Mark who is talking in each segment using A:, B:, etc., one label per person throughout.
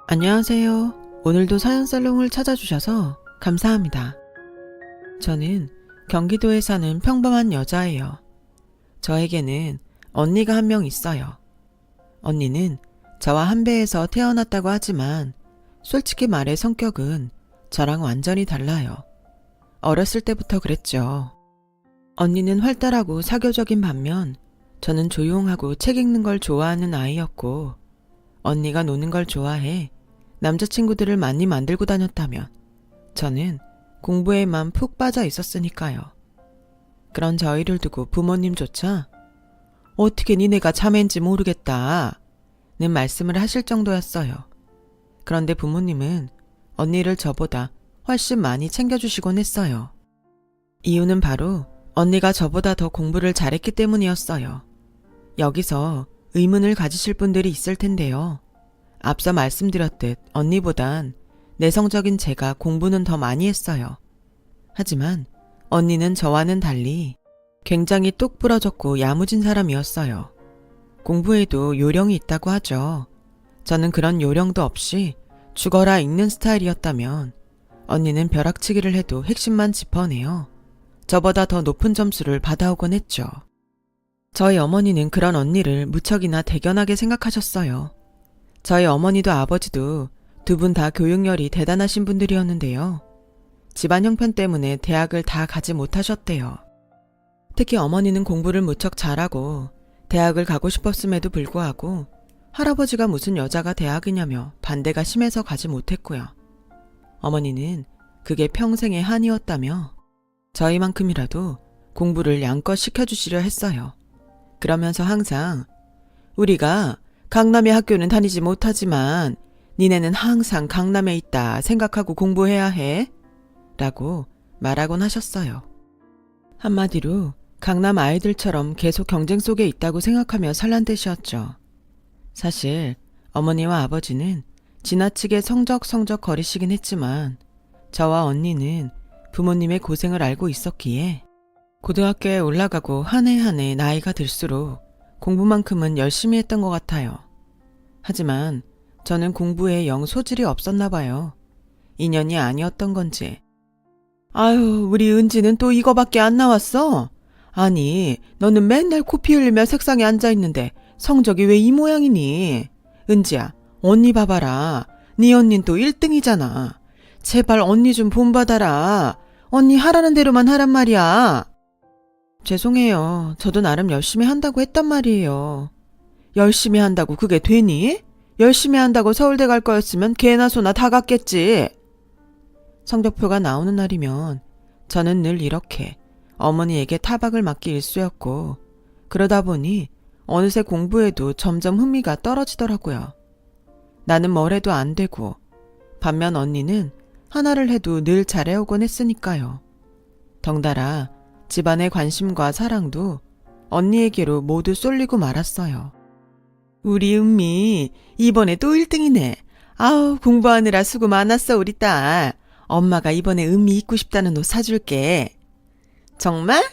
A: 안녕하세요. 오늘도 사연살롱을 찾아주셔서 감사합니다. 저는 경기도에 사는 평범한 여자예요. 저에게는 언니가 한 명 있어요. 언니는 저와 한 배에서 태어났다고 하지만 솔직히 말해 성격은 저랑 완전히 달라요. 어렸을 때부터 그랬죠. 언니는 활달하고 사교적인 반면 저는 조용하고 책 읽는 걸 좋아하는 아이였고, 언니가 노는 걸 좋아해 남자친구들을 많이 만들고 다녔다면 저는 공부에만 푹 빠져 있었으니까요. 그런 저희를 두고 부모님조차 어떻게 니네가 자매인지 모르겠다 는 말씀을 하실 정도였어요. 그런데 부모님은 언니를 저보다 훨씬 많이 챙겨주시곤 했어요. 이유는 바로 언니가 저보다 더 공부를 잘했기 때문이었어요. 여기서 의문을 가지실 분들이 있을 텐데요. 앞서 말씀드렸듯 언니보단 내성적인 제가 공부는 더 많이 했어요. 하지만 언니는 저와는 달리 굉장히 똑부러졌고 야무진 사람이었어요. 공부에도 요령이 있다고 하죠. 저는 그런 요령도 없이 죽어라 읽는 스타일이었다면 언니는 벼락치기를 해도 핵심만 짚어내어 저보다 더 높은 점수를 받아오곤 했죠. 저희 어머니는 그런 언니를 무척이나 대견하게 생각하셨어요. 저희 어머니도 아버지도 두 분 다 교육열이 대단하신 분들이었는데요. 집안 형편 때문에 대학을 다 가지 못하셨대요. 특히 어머니는 공부를 무척 잘하고 대학을 가고 싶었음에도 불구하고 할아버지가 무슨 여자가 대학이냐며 반대가 심해서 가지 못했고요. 어머니는 그게 평생의 한이었다며 저희만큼이라도 공부를 양껏 시켜주시려 했어요. 그러면서 항상 우리가 강남의 학교는 다니지 못하지만 니네는 항상 강남에 있다 생각하고 공부해야 해 라고 말하곤 하셨어요. 한마디로 강남 아이들처럼 계속 경쟁 속에 있다고 생각하며 살란 뜻이었죠. 사실 어머니와 아버지는 지나치게 성적 거리시긴 했지만 저와 언니는 부모님의 고생을 알고 있었기에 고등학교에 올라가고 한 해 한 해 나이가 들수록 공부만큼은 열심히 했던 것 같아요. 하지만 저는 공부에 영 소질이 없었나 봐요. 인연이 아니었던 건지. 아유, 우리 은지는 또 이거밖에 안 나왔어? 아니, 너는 맨날 코피 흘리며 책상에 앉아있는데 성적이 왜 이 모양이니? 은지야, 언니 봐봐라. 네 언닌 또 1등이잖아. 제발 언니 좀 본받아라. 언니 하라는 대로만 하란 말이야. 죄송해요. 저도 나름 열심히 한다고 했단 말이에요. 열심히 한다고 그게 되니? 열심히 한다고 서울대 갈 거였으면 개나 소나 다 갔겠지. 성적표가 나오는 날이면 저는 늘 이렇게 어머니에게 타박을 맞기 일쑤였고, 그러다 보니 어느새 공부에도 점점 흥미가 떨어지더라고요. 나는 뭘 해도 안 되고, 반면 언니는 하나를 해도 늘 잘해오곤 했으니까요. 덩달아 집안의 관심과 사랑도 언니에게로 모두 쏠리고 말았어요. 우리 은미 이번에 또 1등이네. 아우, 공부하느라 수고 많았어 우리 딸. 엄마가 이번에 은미 입고 싶다는 옷 사줄게. 정말?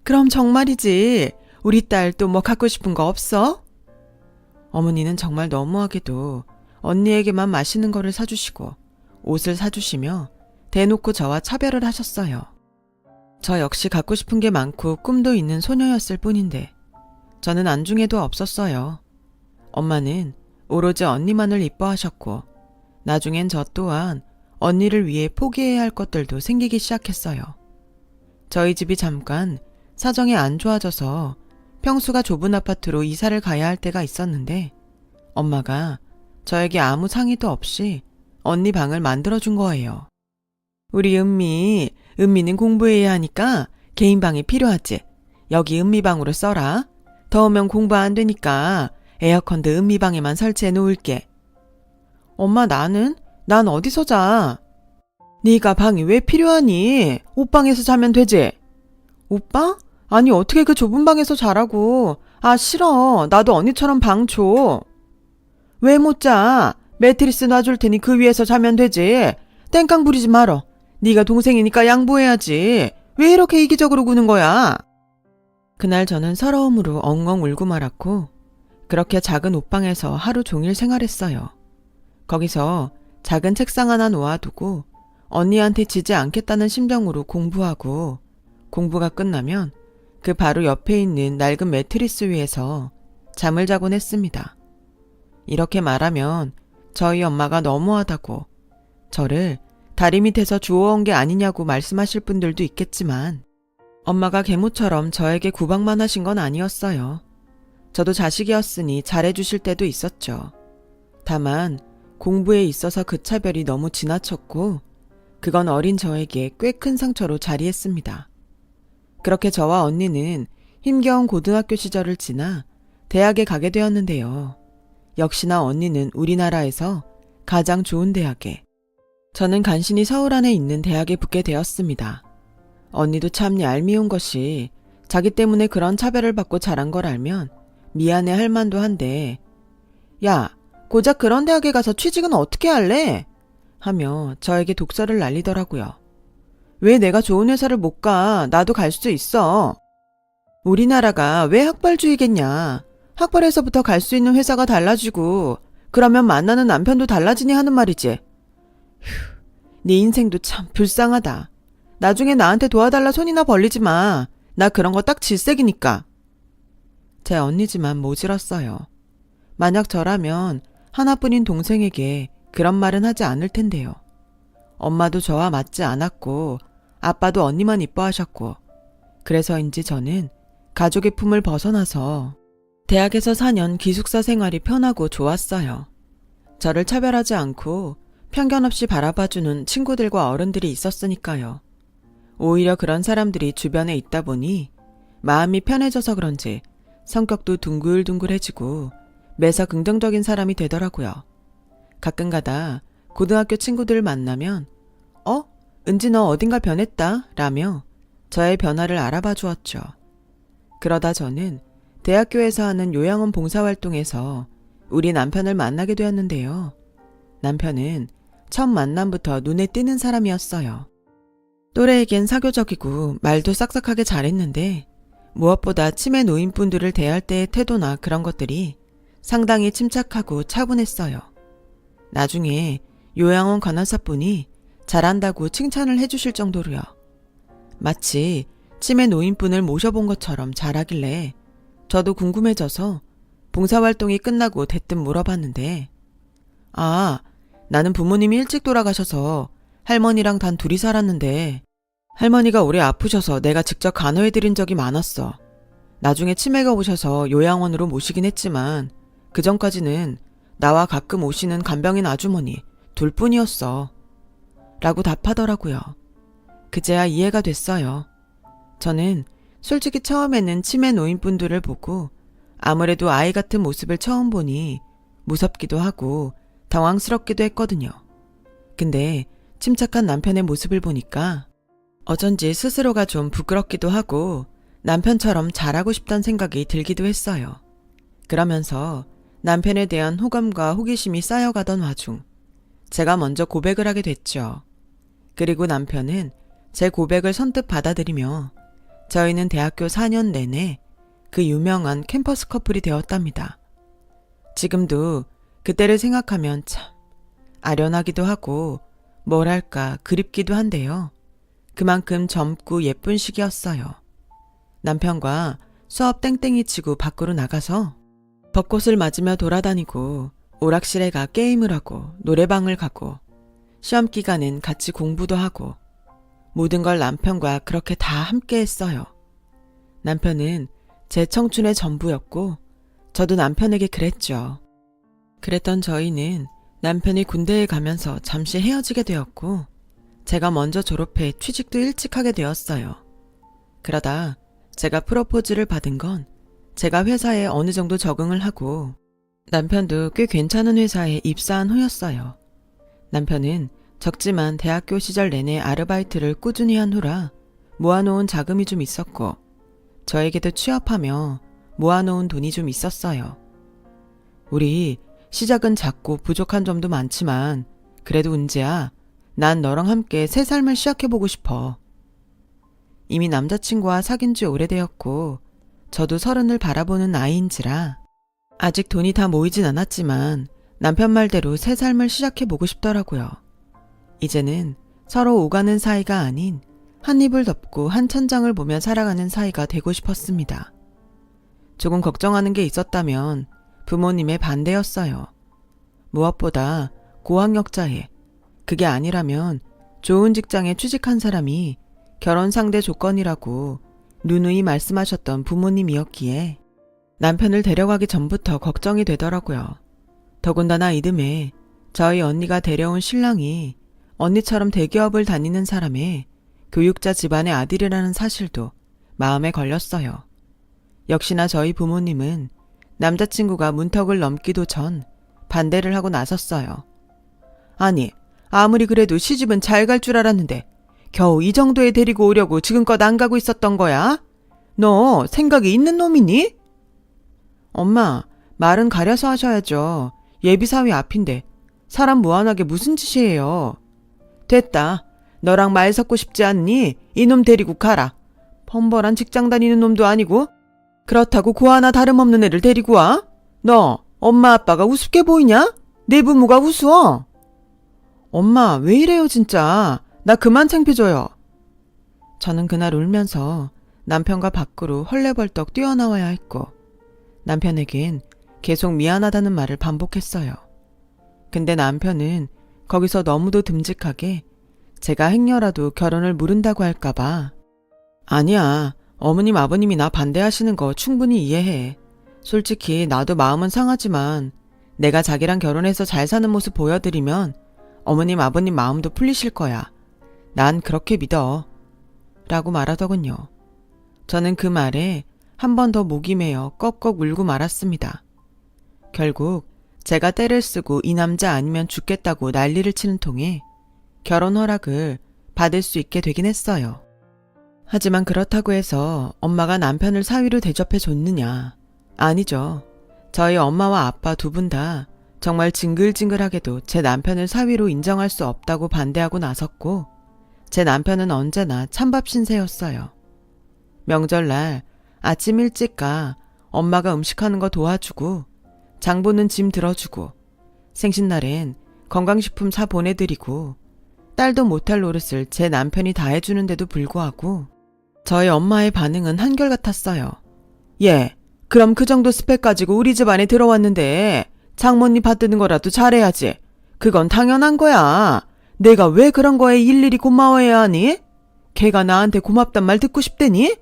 A: 그럼 정말이지. 우리 딸 또 뭐 갖고 싶은 거 없어? 어머니는 정말 너무하게도 언니에게만 맛있는 거를 사주시고 옷을 사주시며 대놓고 저와 차별을 하셨어요. 저 역시 갖고 싶은 게 많고 꿈도 있는 소녀였을 뿐인데 저는 안중에도 없었어요. 엄마는 오로지 언니만을 이뻐하셨고 나중엔 저 또한 언니를 위해 포기해야 할 것들도 생기기 시작했어요. 저희 집이 잠깐 사정이 안 좋아져서 평수가 좁은 아파트로 이사를 가야 할 때가 있었는데 엄마가 저에게 아무 상의도 없이 언니 방을 만들어준 거예요. 우리 은미는 공부해야 하니까 개인 방이 필요하지. 여기 은미 방으로 써라. 더우면 공부 안 되니까 에어컨도 은미 방에만 설치해 놓을게. 엄마 난 어디서 자? 네가 방이 왜 필요하니? 옷방에서 자면 되지. 옷방? 아니 어떻게 그 좁은 방에서 자라고. 아 싫어. 나도 언니처럼 방 줘. 왜 못 자? 매트리스 놔줄 테니 그 위에서 자면 되지. 땡깡 부리지 말어. 네가 동생이니까 양보해야지. 왜 이렇게 이기적으로 구는 거야? 그날 저는 서러움으로 엉엉 울고 말았고 그렇게 작은 옷방에서 하루 종일 생활했어요. 거기서 작은 책상 하나 놓아두고 언니한테 지지 않겠다는 심정으로 공부하고 공부가 끝나면 그 바로 옆에 있는 낡은 매트리스 위에서 잠을 자곤 했습니다. 이렇게 말하면 저희 엄마가 너무하다고 저를 다리 밑에서 주워온 게 아니냐고 말씀하실 분들도 있겠지만 엄마가 계모처럼 저에게 구박만 하신 건 아니었어요. 저도 자식이었으니 잘해주실 때도 있었죠. 다만 공부에 있어서 그 차별이 너무 지나쳤고 그건 어린 저에게 꽤 큰 상처로 자리했습니다. 그렇게 저와 언니는 힘겨운 고등학교 시절을 지나 대학에 가게 되었는데요. 역시나 언니는 우리나라에서 가장 좋은 대학에, 저는 간신히 서울 안에 있는 대학에 붙게 되었습니다. 언니도 참 얄미운 것이 자기 때문에 그런 차별을 받고 자란 걸 알면 미안해 할 만도 한데, 야, 고작 그런 대학에 가서 취직은 어떻게 할래? 하며 저에게 독설을 날리더라고요. 왜 내가 좋은 회사를 못 가? 나도 갈 수 있어. 우리나라가 왜 학벌주의겠냐? 학벌에서부터 갈 수 있는 회사가 달라지고 그러면 만나는 남편도 달라지니 하는 말이지. 휴, 네 인생도 참 불쌍하다. 나중에 나한테 도와달라 손이나 벌리지 마. 나 그런 거 딱 질색이니까. 제 언니지만 모질었어요. 만약 저라면 하나뿐인 동생에게 그런 말은 하지 않을 텐데요. 엄마도 저와 맞지 않았고 아빠도 언니만 이뻐하셨고 그래서인지 저는 가족의 품을 벗어나서 대학에서 4년 기숙사 생활이 편하고 좋았어요. 저를 차별하지 않고 편견 없이 바라봐주는 친구들과 어른들이 있었으니까요. 오히려 그런 사람들이 주변에 있다 보니 마음이 편해져서 그런지 성격도 둥글둥글해지고 매사 긍정적인 사람이 되더라고요. 가끔가다 고등학교 친구들을 만나면 은지 너 어딘가 변했다 라며 저의 변화를 알아봐 주었죠. 그러다 저는 대학교에서 하는 요양원 봉사활동에서 우리 남편을 만나게 되었는데요. 남편은 첫 만남부터 눈에 띄는 사람이었어요. 또래에겐 사교적이고 말도 싹싹하게 잘했는데 무엇보다 치매 노인분들을 대할 때의 태도나 그런 것들이 상당히 침착하고 차분했어요. 나중에 요양원 간호사분이 잘한다고 칭찬을 해주실 정도로요. 마치 치매 노인분을 모셔본 것처럼 잘하길래 저도 궁금해져서 봉사활동이 끝나고 대뜸 물어봤는데 나는 부모님이 일찍 돌아가셔서 할머니랑 단 둘이 살았는데 할머니가 오래 아프셔서 내가 직접 간호해드린 적이 많았어. 나중에 치매가 오셔서 요양원으로 모시긴 했지만 그 전까지는 나와 가끔 오시는 간병인 아주머니 둘뿐이었어. 라고 답하더라고요. 그제야 이해가 됐어요. 저는 솔직히 처음에는 치매 노인분들을 보고 아무래도 아이 같은 모습을 처음 보니 무섭기도 하고 당황스럽기도 했거든요. 근데 침착한 남편의 모습을 보니까 어쩐지 스스로가 좀 부끄럽기도 하고 남편처럼 잘하고 싶다는 생각이 들기도 했어요. 그러면서 남편에 대한 호감과 호기심이 쌓여가던 와중 제가 먼저 고백을 하게 됐죠. 그리고 남편은 제 고백을 선뜻 받아들이며 저희는 대학교 4년 내내 그 유명한 캠퍼스 커플이 되었답니다. 지금도 그때를 생각하면 참 아련하기도 하고 뭐랄까 그립기도 한데요. 그만큼 젊고 예쁜 시기였어요. 남편과 수업 땡땡이 치고 밖으로 나가서 벚꽃을 맞으며 돌아다니고 오락실에 가 게임을 하고 노래방을 가고 시험 기간엔 같이 공부도 하고 모든 걸 남편과 그렇게 다 함께 했어요. 남편은 제 청춘의 전부였고 저도 남편에게 그랬죠. 그랬던 저희는 남편이 군대에 가면서 잠시 헤어지게 되었고 제가 먼저 졸업해 취직도 일찍 하게 되었어요. 그러다 제가 프로포즈를 받은 건 제가 회사에 어느 정도 적응을 하고 남편도 꽤 괜찮은 회사에 입사한 후였어요. 남편은 적지만 대학교 시절 내내 아르바이트를 꾸준히 한 후라 모아놓은 자금이 좀 있었고 저에게도 취업하며 모아놓은 돈이 좀 있었어요. 우리 시작은 작고 부족한 점도 많지만 그래도 은지야, 난 너랑 함께 새 삶을 시작해보고 싶어. 이미 남자친구와 사귄 지 오래되었고 저도 30을 바라보는 나이인지라 아직 돈이 다 모이진 않았지만 남편 말대로 새 삶을 시작해보고 싶더라고요. 이제는 서로 오가는 사이가 아닌 한 입을 덮고 한 천장을 보며 살아가는 사이가 되고 싶었습니다. 조금 걱정하는 게 있었다면 부모님의 반대였어요. 무엇보다 고학력자에, 그게 아니라면 좋은 직장에 취직한 사람이 결혼 상대 조건이라고 누누이 말씀하셨던 부모님이었기에 남편을 데려가기 전부터 걱정이 되더라고요. 더군다나 이듬해 저희 언니가 데려온 신랑이 언니처럼 대기업을 다니는 사람의 교육자 집안의 아들이라는 사실도 마음에 걸렸어요. 역시나 저희 부모님은 남자친구가 문턱을 넘기도 전 반대를 하고 나섰어요. 아니, 아무리 그래도 시집은 잘 갈 줄 알았는데 겨우 이 정도에 데리고 오려고 지금껏 안 가고 있었던 거야? 너 생각이 있는 놈이니? 엄마, 말은 가려서 하셔야죠. 예비사위 앞인데 사람 무한하게 무슨 짓이에요. 됐다. 너랑 말 섞고 싶지 않니? 이놈 데리고 가라. 뻔뻔한 직장 다니는 놈도 아니고 그렇다고 고 하나 다름없는 애를 데리고 와? 너 엄마 아빠가 우습게 보이냐? 내 부모가 우스워? 엄마 왜 이래요 진짜. 나 그만 창피줘요. 저는 그날 울면서 남편과 밖으로 헐레벌떡 뛰어나와야 했고 남편에겐 계속 미안하다는 말을 반복했어요. 근데 남편은 거기서 너무도 듬직하게 제가 행여라도 결혼을 무른다고 할까봐 아니야. 어머님 아버님이 나 반대하시는 거 충분히 이해해. 솔직히 나도 마음은 상하지만 내가 자기랑 결혼해서 잘 사는 모습 보여드리면 어머님 아버님 마음도 풀리실 거야. 난 그렇게 믿어. 라고 말하더군요. 저는 그 말에 한 번 더 목이 메어 꺽꺽 울고 말았습니다. 결국 제가 떼를 쓰고 이 남자 아니면 죽겠다고 난리를 치는 통에 결혼 허락을 받을 수 있게 되긴 했어요. 하지만 그렇다고 해서 엄마가 남편을 사위로 대접해 줬느냐? 아니죠. 저희 엄마와 아빠 두 분 다 정말 징글징글하게도 제 남편을 사위로 인정할 수 없다고 반대하고 나섰고 제 남편은 언제나 찬밥 신세였어요. 명절날 아침 일찍 가 엄마가 음식하는 거 도와주고 장보는 짐 들어주고 생신날엔 건강식품 사 보내드리고 딸도 못할 노릇을 제 남편이 다 해주는데도 불구하고 저희 엄마의 반응은 한결같았어요. 예, 그럼 그 정도 스펙 가지고 우리 집 안에 들어왔는데 장모님 받드는 거라도 잘해야지. 그건 당연한 거야. 내가 왜 그런 거에 일일이 고마워해야 하니? 걔가 나한테 고맙단 말 듣고 싶대니?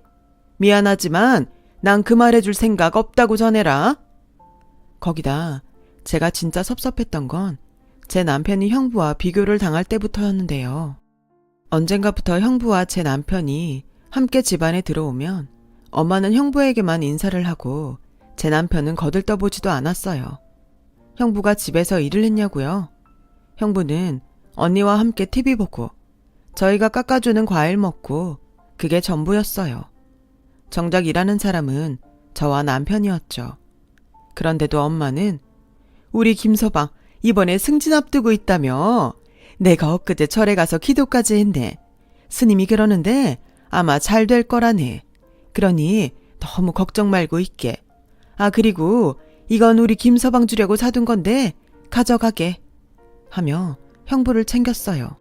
A: 미안하지만 난 그 말 해줄 생각 없다고 전해라. 거기다 제가 진짜 섭섭했던 건 제 남편이 형부와 비교를 당할 때부터였는데요. 언젠가부터 형부와 제 남편이 함께 집안에 들어오면 엄마는 형부에게만 인사를 하고 제 남편은 거들떠보지도 않았어요. 형부가 집에서 일을 했냐고요? 형부는 언니와 함께 TV 보고 저희가 깎아주는 과일 먹고 그게 전부였어요. 정작 일하는 사람은 저와 남편이었죠. 그런데도 엄마는 우리 김서방 이번에 승진 앞두고 있다며. 내가 엊그제 절에 가서 기도까지 했네. 스님이 그러는데 아마 잘 될 거라네. 그러니 너무 걱정 말고 있게. 아 그리고 이건 우리 김서방 주려고 사둔 건데 가져가게. 하며 형부를 챙겼어요.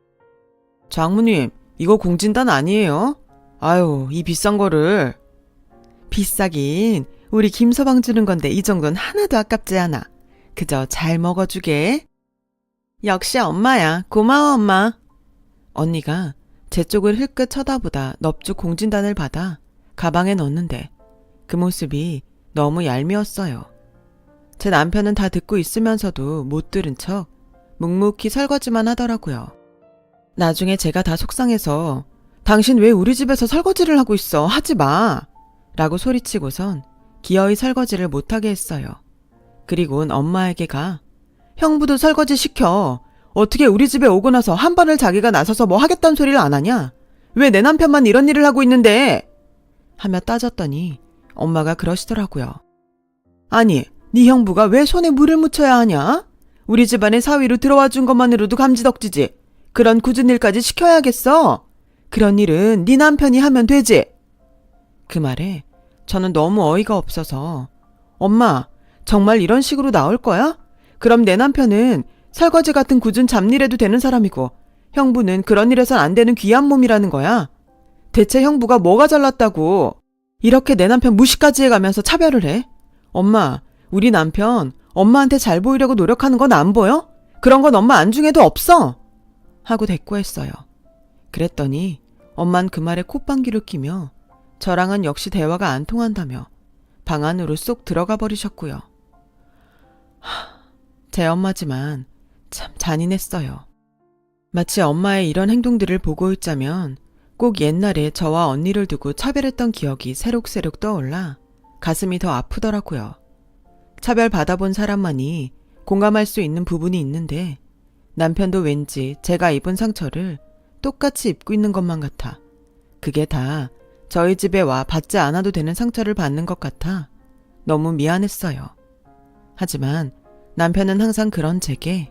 A: 장모님 이거 공진단 아니에요? 아유 이 비싼 거를. 비싸긴 우리 김서방 주는 건데 이 정도는 하나도 아깝지 않아. 그저 잘 먹어주게. 역시 엄마야. 고마워 엄마. 언니가 제 쪽을 흘끗 쳐다보다 넙죽 공진단을 받아 가방에 넣었는데 그 모습이 너무 얄미웠어요. 제 남편은 다 듣고 있으면서도 못 들은 척 묵묵히 설거지만 하더라고요. 나중에 제가 다 속상해서 당신 왜 우리 집에서 설거지를 하고 있어? 하지 마! 라고 소리치고선 기어이 설거지를 못하게 했어요. 그리고는 엄마에게 가. 형부도 설거지 시켜. 어떻게 우리 집에 오고 나서 한 번을 자기가 나서서 뭐 하겠다는 소리를 안 하냐? 왜 내 남편만 이런 일을 하고 있는데? 하며 따졌더니 엄마가 그러시더라고요. 아니, 네 형부가 왜 손에 물을 묻혀야 하냐? 우리 집안에 사위로 들어와 준 것만으로도 감지덕지지. 그런 굳은 일까지 시켜야겠어? 그런 일은 네 남편이 하면 되지. 그 말에 저는 너무 어이가 없어서 엄마, 정말 이런 식으로 나올 거야? 그럼 내 남편은 설거지 같은 굳은 잡일해도 되는 사람이고 형부는 그런 일에선 안 되는 귀한 몸이라는 거야. 대체 형부가 뭐가 잘났다고 이렇게 내 남편 무시까지 해가면서 차별을 해? 엄마, 우리 남편 엄마한테 잘 보이려고 노력하는 건 안 보여? 그런 건 엄마 안중에도 없어! 하고 대꾸했어요. 그랬더니 엄만 그 말에 콧방귀를 끼며 저랑은 역시 대화가 안 통한다며 방 안으로 쏙 들어가 버리셨고요. 제 엄마지만 참 잔인했어요. 마치 엄마의 이런 행동들을 보고 있자면 꼭 옛날에 저와 언니를 두고 차별했던 기억이 새록새록 떠올라 가슴이 더 아프더라고요. 차별 받아본 사람만이 공감할 수 있는 부분이 있는데 남편도 왠지 제가 입은 상처를 똑같이 입고 있는 것만 같아 그게 다 저희 집에 와 받지 않아도 되는 상처를 받는 것 같아 너무 미안했어요. 하지만 남편은 항상 그런 제게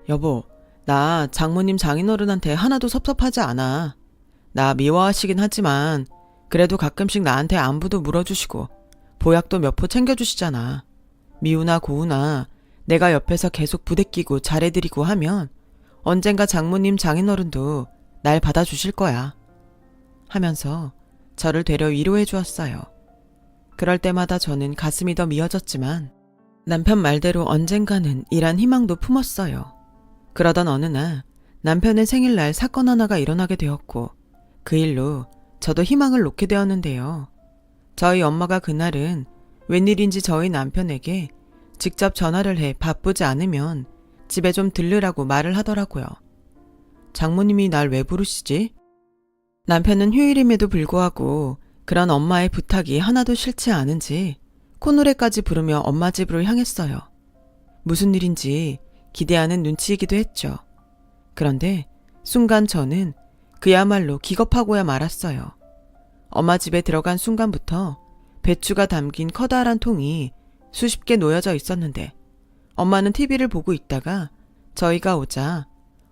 A: 여보, 나 장모님 장인어른한테 하나도 섭섭하지 않아. 나 미워하시긴 하지만 그래도 가끔씩 나한테 안부도 물어주시고 보약도 몇 포 챙겨주시잖아. 미우나 고우나 내가 옆에서 계속 부대끼고 잘해드리고 하면 언젠가 장모님 장인어른도 날 받아주실 거야. 하면서 저를 되려 위로해 주었어요. 그럴 때마다 저는 가슴이 더 미어졌지만 남편 말대로 언젠가는 이란 희망도 품었어요. 그러던 어느 날 남편의 생일날 사건 하나가 일어나게 되었고 그 일로 저도 희망을 놓게 되었는데요. 저희 엄마가 그날은 웬일인지 저희 남편에게 직접 전화를 해 바쁘지 않으면 집에 좀 들르라고 말을 하더라고요. 장모님이 날 왜 부르시지? 남편은 휴일임에도 불구하고 그런 엄마의 부탁이 하나도 싫지 않은지 콧노래까지 부르며 엄마 집으로 향했어요. 무슨 일인지 기대하는 눈치이기도 했죠. 그런데 순간 저는 그야말로 기겁하고야 말았어요. 엄마 집에 들어간 순간부터 배추가 담긴 커다란 통이 수십 개 놓여져 있었는데 엄마는 TV를 보고 있다가 저희가 오자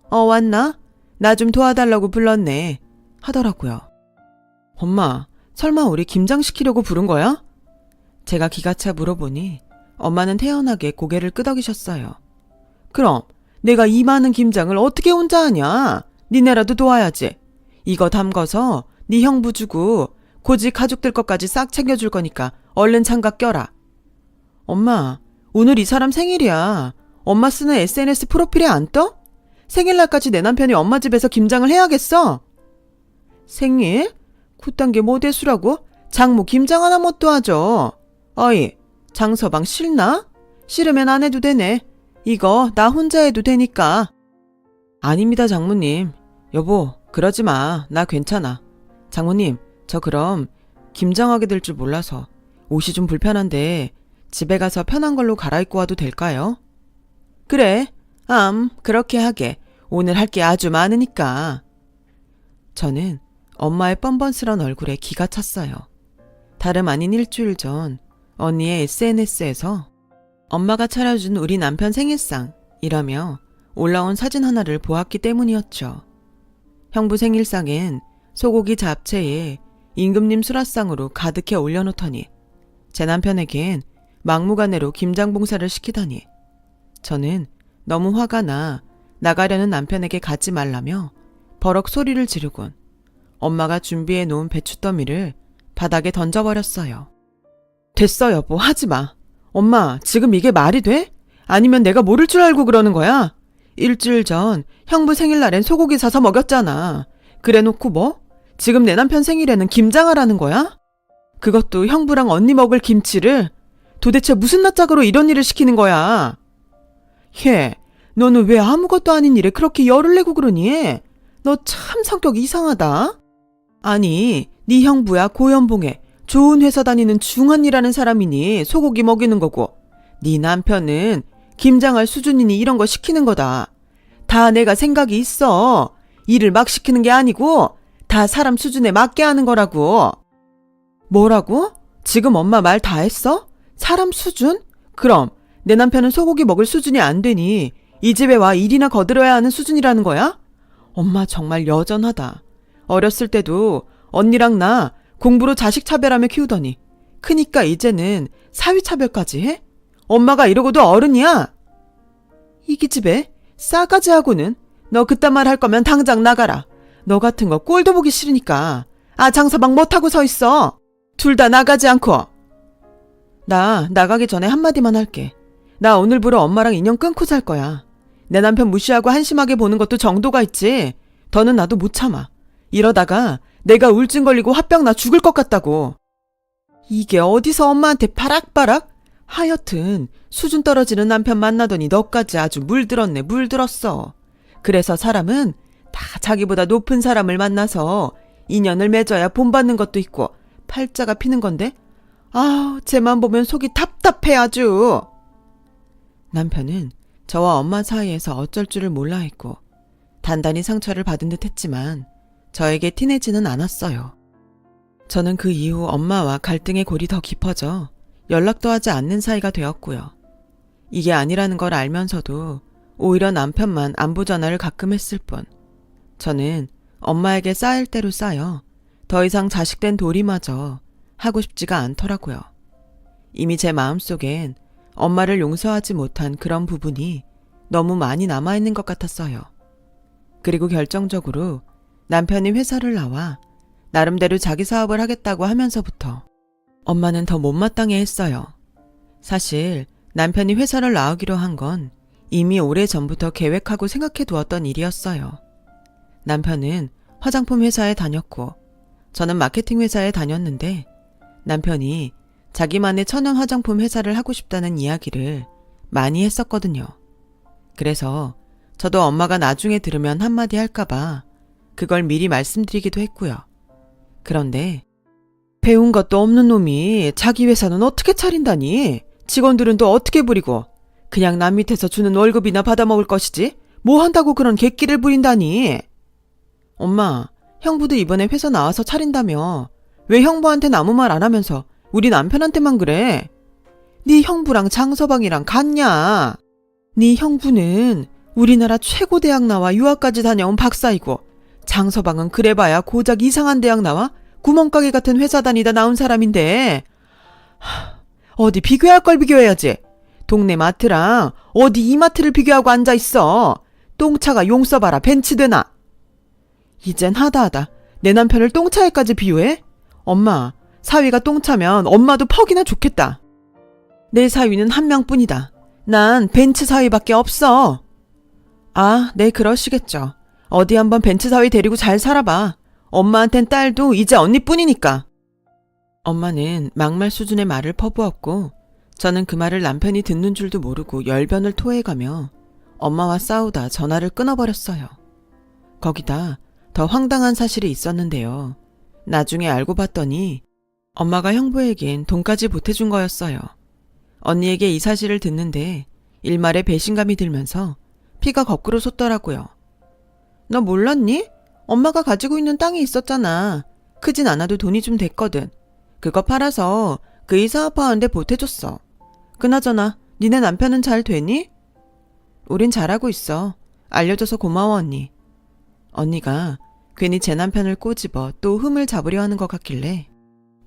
A: 왔나? 나 좀 도와달라고 불렀네 하더라고요. 엄마, 설마 우리 김장시키려고 부른 거야? 제가 기가차 물어보니 엄마는 태연하게 고개를 끄덕이셨어요. 그럼 내가 이 많은 김장을 어떻게 혼자 하냐? 니네라도 도와야지. 이거 담궈서 네 형부 주고 고지 가족들 것까지 싹 챙겨줄 거니까 얼른 장갑 껴라. 엄마, 오늘 이 사람 생일이야. 엄마 쓰는 SNS 프로필에 안 떠? 생일날까지 내 남편이 엄마 집에서 김장을 해야겠어. 생일? 그딴 게 뭐 대수라고? 장모 김장 하나 못 도와줘. 어이, 장서방 싫나? 싫으면 안 해도 되네. 이거 나 혼자 해도 되니까. 아닙니다, 장모님. 여보, 그러지 마. 나 괜찮아. 장모님, 저 그럼 김장하게 될 줄 몰라서 옷이 좀 불편한데 집에 가서 편한 걸로 갈아입고 와도 될까요? 그래, 그렇게 하게. 오늘 할 게 아주 많으니까. 저는 엄마의 뻔뻔스런 얼굴에 기가 찼어요. 다름 아닌 일주일 전 언니의 SNS에서 엄마가 차려준 우리 남편 생일상 이라며 올라온 사진 하나를 보았기 때문이었죠. 형부 생일상엔 소고기 잡채에 임금님 수라상으로 가득해 올려놓더니 제 남편에겐 막무가내로 김장봉사를 시키다니 저는 너무 화가 나 나가려는 남편에게 가지 말라며 버럭 소리를 지르곤 엄마가 준비해 놓은 배추더미를 바닥에 던져버렸어요. 됐어 여보, 하지마. 엄마, 지금 이게 말이 돼? 아니면 내가 모를 줄 알고 그러는 거야? 일주일 전 형부 생일날엔 소고기 사서 먹였잖아. 그래놓고 뭐? 지금 내 남편 생일에는 김장하라는 거야? 그것도 형부랑 언니 먹을 김치를? 도대체 무슨 낯짝으로 이런 일을 시키는 거야? 예, 너는 왜 아무것도 아닌 일에 그렇게 열을 내고 그러니? 너 참 성격 이상하다. 아니, 네 형부야 고연봉에 좋은 회사 다니는 중환이라는 사람이니 소고기 먹이는 거고 네 남편은 김장할 수준이니 이런 거 시키는 거다. 다 내가 생각이 있어. 일을 막 시키는 게 아니고 다 사람 수준에 맞게 하는 거라고. 뭐라고? 지금 엄마 말 다 했어? 사람 수준? 그럼 내 남편은 소고기 먹을 수준이 안 되니 이 집에 와 일이나 거들어야 하는 수준이라는 거야? 엄마 정말 여전하다. 어렸을 때도 언니랑 나 공부로 자식 차별하며 키우더니 크니까 이제는 사위 차별까지 해? 엄마가 이러고도 어른이야? 이 기집애 싸가지 하고는. 너 그딴 말 할 거면 당장 나가라. 너 같은 거 꼴도 보기 싫으니까. 아, 장서방 못하고 서 있어. 둘 다 나가지 않고. 나 나가기 전에 한마디만 할게. 나 오늘부로 엄마랑 인연 끊고 살 거야. 내 남편 무시하고 한심하게 보는 것도 정도가 있지. 더는 나도 못 참아. 이러다가 내가 우울증 걸리고 화병 나 죽을 것 같다고. 이게 어디서 엄마한테 바락바락? 하여튼 수준 떨어지는 남편 만나더니 너까지 아주 물들었네, 물들었어. 그래서 사람은 다 자기보다 높은 사람을 만나서 인연을 맺어야 본받는 것도 있고 팔자가 피는 건데, 아, 쟤만 보면 속이 답답해 아주. 남편은 저와 엄마 사이에서 어쩔 줄을 몰라 했고 단단히 상처를 받은 듯 했지만 저에게 티내지는 않았어요. 저는 그 이후 엄마와 갈등의 골이 더 깊어져 연락도 하지 않는 사이가 되었고요. 이게 아니라는 걸 알면서도 오히려 남편만 안부 전화를 가끔 했을 뿐, 저는 엄마에게 쌓일 대로 쌓여 더 이상 자식된 도리마저 하고 싶지가 않더라고요. 이미 제 마음속엔 엄마를 용서하지 못한 그런 부분이 너무 많이 남아있는 것 같았어요. 그리고 결정적으로 남편이 회사를 나와 나름대로 자기 사업을 하겠다고 하면서부터 엄마는 더 못마땅해 했어요. 사실 남편이 회사를 나오기로 한 건 이미 오래전부터 계획하고 생각해 두었던 일이었어요. 남편은 화장품 회사에 다녔고 저는 마케팅 회사에 다녔는데 남편이 자기만의 천연 화장품 회사를 하고 싶다는 이야기를 많이 했었거든요. 그래서 저도 엄마가 나중에 들으면 한마디 할까봐 그걸 미리 말씀드리기도 했고요. 그런데 배운 것도 없는 놈이 자기 회사는 어떻게 차린다니? 직원들은 또 어떻게 부리고? 그냥 남 밑에서 주는 월급이나 받아먹을 것이지? 뭐 한다고 그런 객기를 부린다니? 엄마, 형부도 이번에 회사 나와서 차린다며. 왜 형부한테는 아무 말 안 하면서 우리 남편한테만 그래? 네 형부랑 장서방이랑 같냐? 네 형부는 우리나라 최고 대학 나와 유학까지 다녀온 박사이고 장서방은 그래봐야 고작 이상한 대학 나와 구멍가게 같은 회사 다니다 나온 사람인데, 어디 비교할 걸 비교해야지. 동네 마트랑 어디 이마트를 비교하고 앉아있어. 똥차가 용 써봐라 벤츠 되나. 이젠 하다하다 내 남편을 똥차에까지 비유해? 엄마, 사위가 똥차면 엄마도 퍽이나 좋겠다. 내 사위는 한 명뿐이다. 난 벤츠 사위밖에 없어. 아, 네, 그러시겠죠. 어디 한번 벤츠 사위 데리고 잘 살아봐. 엄마한텐 딸도 이제 언니뿐이니까. 엄마는 막말 수준의 말을 퍼부었고 저는 그 말을 남편이 듣는 줄도 모르고 열변을 토해가며 엄마와 싸우다 전화를 끊어버렸어요. 거기다 더 황당한 사실이 있었는데요. 나중에 알고 봤더니 엄마가 형부에겐 돈까지 보태준 거였어요. 언니에게 이 사실을 듣는데 일말에 배신감이 들면서 피가 거꾸로 솟더라고요. 너 몰랐니? 엄마가 가지고 있는 땅이 있었잖아. 크진 않아도 돈이 좀 됐거든. 그거 팔아서 그이 사업하는데 보태줬어. 그나저나 니네 남편은 잘 되니? 우린 잘하고 있어. 알려줘서 고마워 언니. 언니가 괜히 제 남편을 꼬집어 또 흠을 잡으려 하는 것 같길래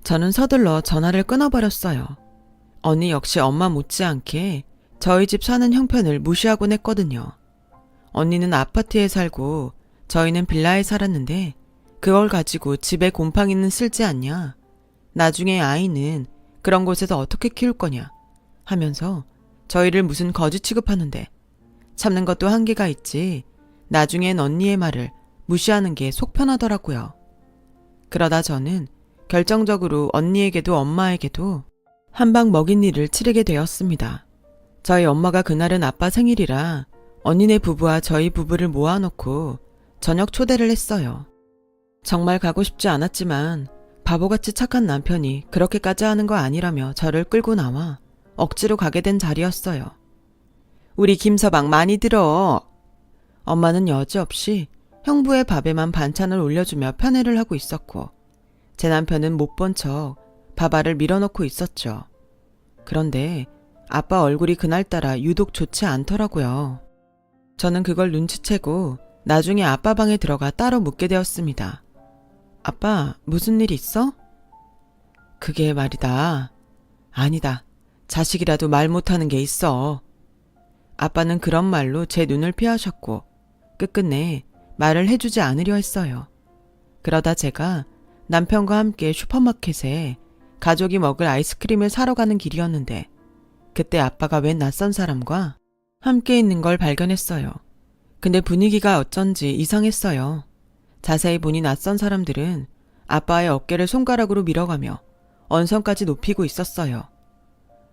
A: 저는 서둘러 전화를 끊어버렸어요. 언니 역시 엄마 못지않게 저희 집 사는 형편을 무시하곤 했거든요. 언니는 아파트에 살고 저희는 빌라에 살았는데 그걸 가지고 집에 곰팡이는 쓸지 않냐? 나중에 아이는 그런 곳에서 어떻게 키울 거냐? 하면서 저희를 무슨 거지 취급하는데 참는 것도 한계가 있지 나중엔 언니의 말을 무시하는 게 속 편하더라고요. 그러다 저는 결정적으로 언니에게도 엄마에게도 한 방 먹인 일을 치르게 되었습니다. 저희 엄마가 그날은 아빠 생일이라 언니네 부부와 저희 부부를 모아놓고 저녁 초대를 했어요. 정말 가고 싶지 않았지만 바보같이 착한 남편이 그렇게까지 하는 거 아니라며 저를 끌고 나와 억지로 가게 된 자리였어요. 우리 김서방 많이 들어. 엄마는 여지없이 형부의 밥에만 반찬을 올려주며 편애를 하고 있었고 제 남편은 못 본 척 밥알을 밀어넣고 있었죠. 그런데 아빠 얼굴이 그날따라 유독 좋지 않더라고요. 저는 그걸 눈치채고 나중에 아빠 방에 들어가 따로 묵게 되었습니다. 아빠, 무슨 일 있어? 그게 말이다. 아니다. 자식이라도 말 못하는 게 있어. 아빠는 그런 말로 제 눈을 피하셨고 끝끝내 말을 해주지 않으려 했어요. 그러다 제가 남편과 함께 슈퍼마켓에 가족이 먹을 아이스크림을 사러 가는 길이었는데 그때 아빠가 웬 낯선 사람과 함께 있는 걸 발견했어요. 근데 분위기가 어쩐지 이상했어요. 자세히 보니 낯선 사람들은 아빠의 어깨를 손가락으로 밀어가며 언성까지 높이고 있었어요.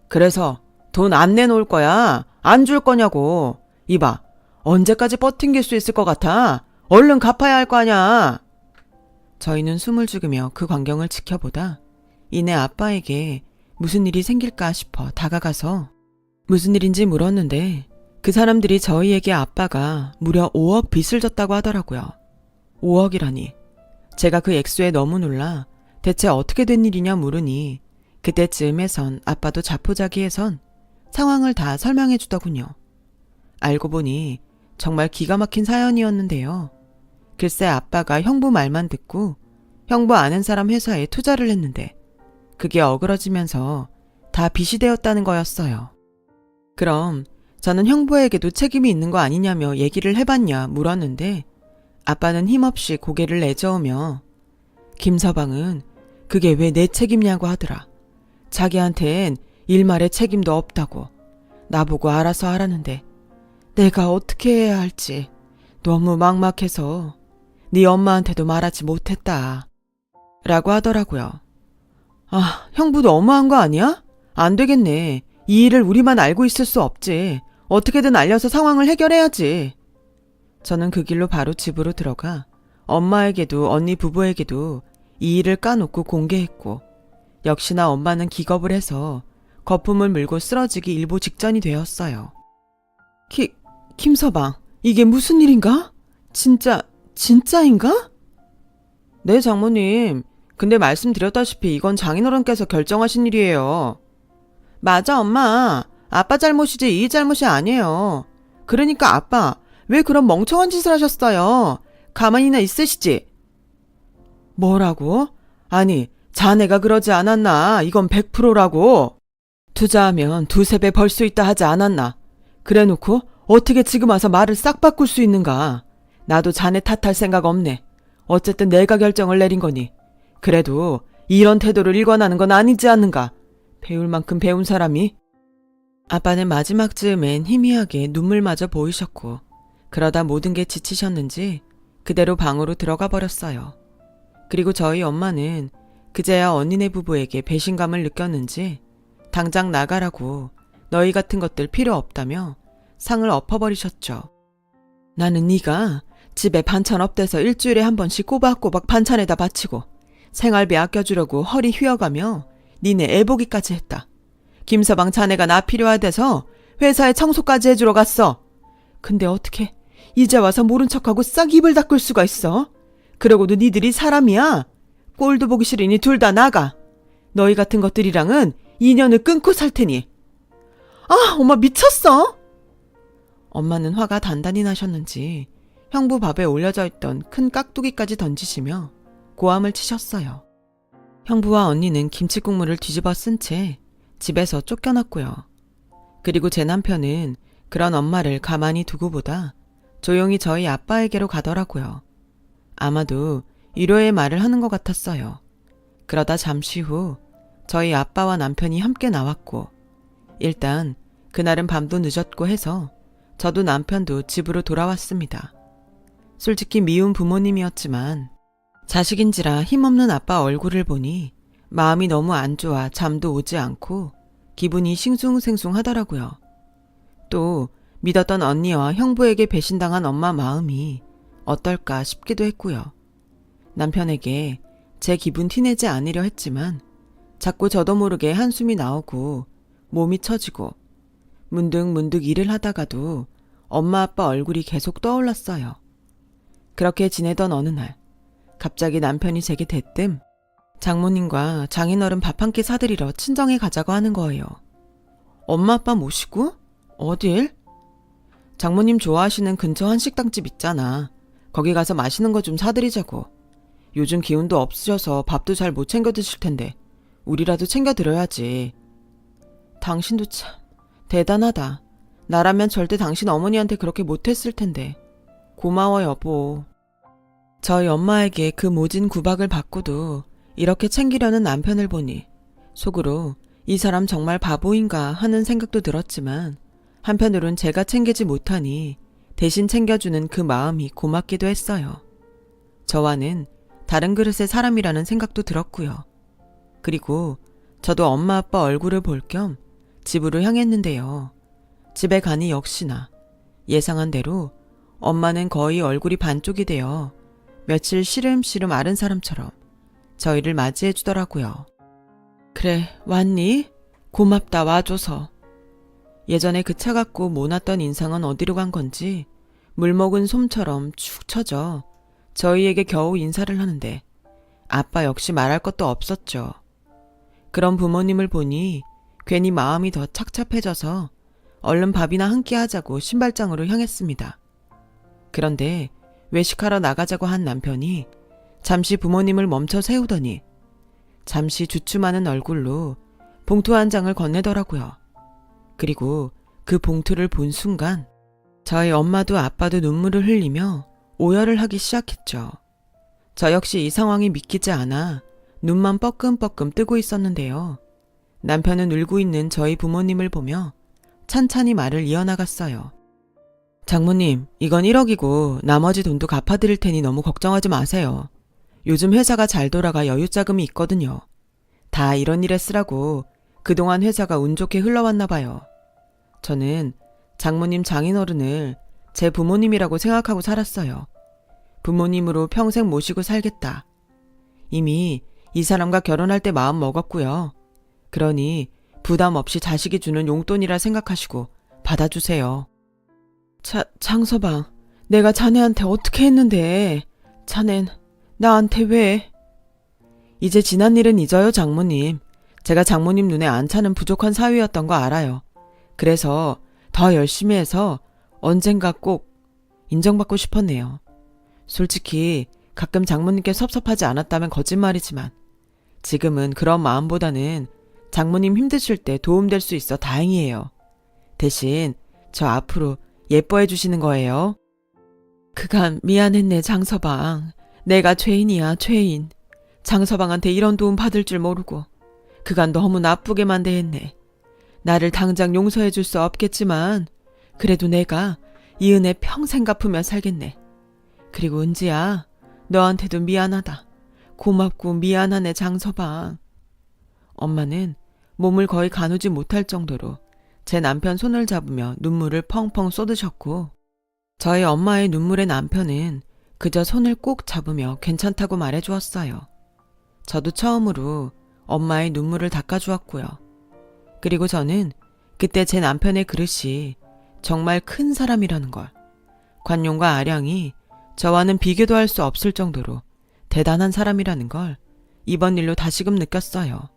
A: 그래서 돈 안 내놓을 거야? 안 줄 거냐고. 이봐, 언제까지 버팅길 수 있을 것 같아? 얼른 갚아야 할 거 아냐. 저희는 숨을 죽이며 그 광경을 지켜보다 이내 아빠에게 무슨 일이 생길까 싶어 다가가서 무슨 일인지 물었는데 그 사람들이 저희에게 아빠가 무려 5억 빚을 졌다고 하더라고요. 5억이라니. 제가 그 액수에 너무 놀라 대체 어떻게 된 일이냐 물으니 그때쯤에선 아빠도 자포자기해선 상황을 다 설명해 주더군요. 알고 보니 정말 기가 막힌 사연이었는데요. 글쎄 아빠가 형부 말만 듣고 형부 아는 사람 회사에 투자를 했는데 그게 어그러지면서 다 빚이 되었다는 거였어요. 그럼 저는 형부에게도 책임이 있는 거 아니냐며 얘기를 해봤냐 물었는데 아빠는 힘없이 고개를 내저으며 김서방은 그게 왜 내 책임냐고 하더라. 자기한텐 일말의 책임도 없다고. 나보고 알아서 하라는데 내가 어떻게 해야 할지 너무 막막해서 네 엄마한테도 말하지 못했다. 라고 하더라고요. 아, 형부 너무한 거 아니야? 안 되겠네. 이 일을 우리만 알고 있을 수 없지. 어떻게든 알려서 상황을 해결해야지. 저는 그 길로 바로 집으로 들어가 엄마에게도 언니 부부에게도 이 일을 까놓고 공개했고 역시나 엄마는 기겁을 해서 거품을 물고 쓰러지기 일보 직전이 되었어요. 김서방, 이게 무슨 일인가? 진짜인가? 네, 장모님. 근데 말씀드렸다시피 이건 장인어른께서 결정하신 일이에요. 맞아, 엄마. 아빠 잘못이지 이 잘못이 아니에요. 그러니까 아빠, 왜 그런 멍청한 짓을 하셨어요? 가만히나 있으시지. 뭐라고? 아니, 자네가 그러지 않았나? 이건 100%라고. 투자하면 2~3배 벌 수 있다 하지 않았나? 그래놓고 어떻게 지금 와서 말을 싹 바꿀 수 있는가? 나도 자네 탓할 생각 없네. 어쨌든 내가 결정을 내린 거니. 그래도 이런 태도를 일관하는 건 아니지 않는가? 배울 만큼 배운 사람이. 아빠는 마지막 즈음엔 희미하게 눈물마저 보이셨고 그러다 모든 게 지치셨는지 그대로 방으로 들어가 버렸어요. 그리고 저희 엄마는 그제야 언니네 부부에게 배신감을 느꼈는지 당장 나가라고 너희 같은 것들 필요 없다며 상을 엎어버리셨죠. 나는 네가 집에 반찬 없대서 일주일에 한 번씩 꼬박꼬박 반찬에다 바치고 생활비 아껴주려고 허리 휘어가며 니네 애보기까지 했다. 김서방 자네가 나 필요하대서 회사에 청소까지 해주러 갔어. 근데 어떻게 이제 와서 모른 척하고 싹 입을 닦을 수가 있어? 그러고도 니들이 사람이야? 꼴도 보기 싫으니 둘 다 나가. 너희 같은 것들이랑은 인연을 끊고 살 테니. 아, 엄마 미쳤어? 엄마는 화가 단단히 나셨는지 형부 밥에 올려져 있던 큰 깍두기까지 던지시며 고함을 치셨어요. 형부와 언니는 김치국물을 뒤집어 쓴 채 집에서 쫓겨났고요. 그리고 제 남편은 그런 엄마를 가만히 두고 보다 조용히 저희 아빠에게로 가더라고요. 아마도 위로의 말을 하는 것 같았어요. 그러다 잠시 후 저희 아빠와 남편이 함께 나왔고 일단 그날은 밤도 늦었고 해서 저도 남편도 집으로 돌아왔습니다. 솔직히 미운 부모님이었지만 자식인지라 힘없는 아빠 얼굴을 보니 마음이 너무 안 좋아 잠도 오지 않고 기분이 싱숭생숭하더라고요. 또 믿었던 언니와 형부에게 배신당한 엄마 마음이 어떨까 싶기도 했고요. 남편에게 제 기분 티내지 않으려 했지만 자꾸 저도 모르게 한숨이 나오고 몸이 처지고 문득문득 일을 하다가도 엄마 아빠 얼굴이 계속 떠올랐어요. 그렇게 지내던 어느 날 갑자기 남편이 제게 대뜸 장모님과 장인어른 밥 한 끼 사드리러 친정에 가자고 하는 거예요. 엄마 아빠 모시고? 어딜? 장모님 좋아하시는 근처 한식당집 있잖아. 거기 가서 맛있는 거 좀 사드리자고. 요즘 기운도 없으셔서 밥도 잘 못 챙겨 드실 텐데 우리라도 챙겨 드려야지. 당신도 참 대단하다. 나라면 절대 당신 어머니한테 그렇게 못했을 텐데. 고마워, 여보. 저희 엄마에게 그 모진 구박을 받고도 이렇게 챙기려는 남편을 보니 속으로 이 사람 정말 바보인가 하는 생각도 들었지만 한편으론 제가 챙기지 못하니 대신 챙겨주는 그 마음이 고맙기도 했어요. 저와는 다른 그릇의 사람이라는 생각도 들었고요. 그리고 저도 엄마 아빠 얼굴을 볼 겸 집으로 향했는데요. 집에 가니 역시나 예상한 대로 엄마는 거의 얼굴이 반쪽이 되어 며칠 시름시름 앓은 사람처럼 저희를 맞이해 주더라고요. 그래, 왔니? 고맙다, 와줘서. 예전에 그 차갑고 모났던 인상은 어디로 간 건지 물먹은 솜처럼 축 처져 저희에게 겨우 인사를 하는데 아빠 역시 말할 것도 없었죠. 그런 부모님을 보니 괜히 마음이 더 착잡해져서 얼른 밥이나 한 끼 하자고 신발장으로 향했습니다. 그런데 외식하러 나가자고 한 남편이 잠시 부모님을 멈춰 세우더니 잠시 주춤하는 얼굴로 봉투 한 장을 건네더라고요. 그리고 그 봉투를 본 순간 저희 엄마도 아빠도 눈물을 흘리며 오열을 하기 시작했죠. 저 역시 이 상황이 믿기지 않아 눈만 뻐끔뻐끔 뜨고 있었는데요. 남편은 울고 있는 저희 부모님을 보며 찬찬히 말을 이어나갔어요. 장모님, 이건 1억이고 나머지 돈도 갚아드릴 테니 너무 걱정하지 마세요. 요즘 회사가 잘 돌아가 여유자금이 있거든요. 다 이런 일에 쓰라고 그동안 회사가 운 좋게 흘러왔나 봐요. 저는 장모님 장인어른을 제 부모님이라고 생각하고 살았어요. 부모님으로 평생 모시고 살겠다. 이미 이 사람과 결혼할 때 마음 먹었고요. 그러니 부담 없이 자식이 주는 용돈이라 생각하시고 받아주세요. 장서방, 내가 자네한테 어떻게 했는데 자넨 나한테 왜? 이제 지난 일은 잊어요, 장모님. 제가 장모님 눈에 안 차는 부족한 사위였던 거 알아요. 그래서 더 열심히 해서 언젠가 꼭 인정받고 싶었네요. 솔직히 가끔 장모님께 섭섭하지 않았다면 거짓말이지만 지금은 그런 마음보다는 장모님 힘드실 때 도움될 수 있어 다행이에요. 대신 저 앞으로 예뻐해 주시는 거예요. 그간 미안했네, 장서방. 내가 죄인이야, 죄인. 장서방한테 이런 도움 받을 줄 모르고 그간 너무 나쁘게만 대했네. 나를 당장 용서해 줄 수 없겠지만 그래도 내가 이 은혜 평생 갚으며 살겠네. 그리고 은지야, 너한테도 미안하다. 고맙고 미안하네, 장서방. 엄마는 몸을 거의 가누지 못할 정도로 제 남편 손을 잡으며 눈물을 펑펑 쏟으셨고 저희 엄마의 눈물에 남편은 그저 손을 꼭 잡으며 괜찮다고 말해주었어요. 저도 처음으로 엄마의 눈물을 닦아주었고요. 그리고 저는 그때 제 남편의 그릇이 정말 큰 사람이라는 걸, 관용과 아량이 저와는 비교도 할 수 없을 정도로 대단한 사람이라는 걸 이번 일로 다시금 느꼈어요.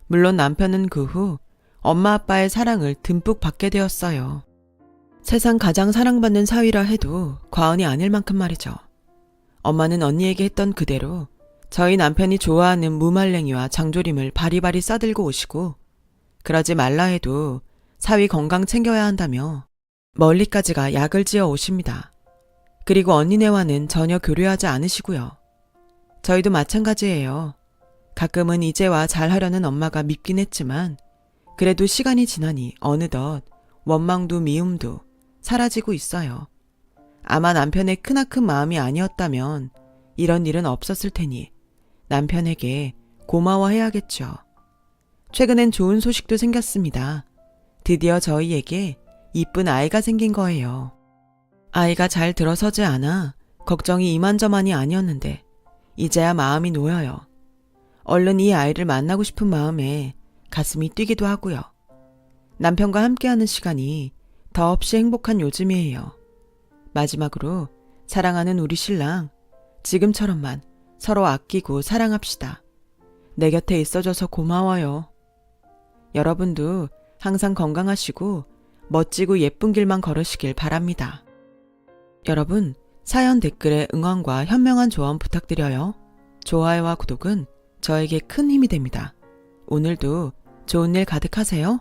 A: 물론 남편은 그 후 엄마 아빠의 사랑을 듬뿍 받게 되었어요. 세상 가장 사랑받는 사위라 해도 과언이 아닐 만큼 말이죠. 엄마는 언니에게 했던 그대로 저희 남편이 좋아하는 무말랭이와 장조림을 바리바리 싸들고 오시고 그러지 말라 해도 사위 건강 챙겨야 한다며 멀리까지가 약을 지어 오십니다. 그리고 언니네와는 전혀 교류하지 않으시고요. 저희도 마찬가지예요. 가끔은 이제와 잘하려는 엄마가 밉긴 했지만 그래도 시간이 지나니 어느덧 원망도 미움도 사라지고 있어요. 아마 남편의 크나큰 마음이 아니었다면 이런 일은 없었을 테니 남편에게 고마워해야겠죠. 최근엔 좋은 소식도 생겼습니다. 드디어 저희에게 이쁜 아이가 생긴 거예요. 아이가 잘 들어서지 않아 걱정이 이만저만이 아니었는데 이제야 마음이 놓여요. 얼른 이 아이를 만나고 싶은 마음에 가슴이 뛰기도 하고요. 남편과 함께하는 시간이 더없이 행복한 요즘이에요. 마지막으로 사랑하는 우리 신랑, 지금처럼만 서로 아끼고 사랑합시다. 내 곁에 있어줘서 고마워요. 여러분도 항상 건강하시고 멋지고 예쁜 길만 걸으시길 바랍니다. 여러분, 사연 댓글에 응원과 현명한 조언 부탁드려요. 좋아요와 구독은 저에게 큰 힘이 됩니다. 오늘도 좋은 일 가득하세요.